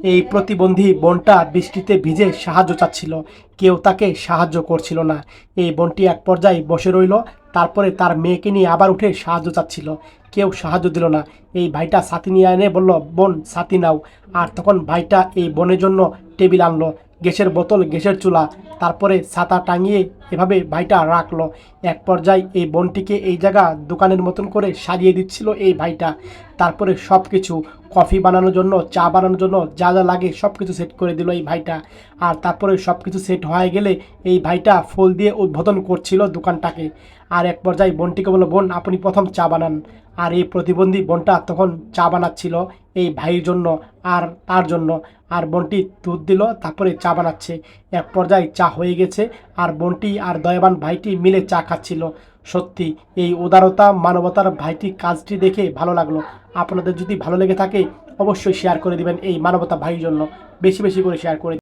এই প্রতিবন্ধী বোনটা বৃষ্টিতে ভিজে সাহায্য চাচ্ছিল, কেউ তাকে সাহায্য করছিল না। এই বোনটি এক পর্যায়ে বসে রইল, তারপরে তার মেয়েকে নিয়ে আবার উঠে সাহায্য চাচ্ছিল, কেউ সাহায্য দিল না। এই ভাইটা ছাতি নিয়ে এনে বলল, বোন ছাতি নাও। আর তখন ভাইটা এই বোনের জন্য টেবিল আনলো, গ্যাসের বোতল, গ্যাসের চুলা, তারপরে ছাতা টাঙিয়ে এভাবে ভাইটা রাখলো। এক পর্যায়ে এই বোনটিকে এই জায়গা দোকানের মতন করে সাজিয়ে দিচ্ছিল এই ভাইটা। তারপরে সব কিছু, কফি বানানোর জন্য, চা বানানোর জন্য যা যা লাগে সব কিছু সেট করে দিল এই ভাইটা। আর তারপরে সব কিছু সেট হয়ে গেলে এই ভাইটা ফুল দিয়ে উদ্বোধন করছিল দোকানটাকে। আর এক পর্যায়ে বোনটিকে বলল, বোন আপনি প্রথম চা বানান। আর এই প্রতিবন্ধী বোনটা তখন চা বানাচ্ছিল এই ভাইয়ের জন্য আর তার জন্য। আর বোনটি দুধ দিল, তারপরে চা বানাচ্ছে। এক পর্যায়ে চা হয়ে গেছে, আর বোনটি আর দয়াবান ভাইটি মিলে চা খাচ্ছিল। সত্যি এই উদারতা মানবতার ভাইটি কাজটি দেখে ভালো লাগলো। আপনাদের যদি ভালো লেগে থাকে অবশ্যই শেয়ার করে দিবেন এই মানবতা ভাইয়ের জন্য, বেশি বেশি করে শেয়ার করে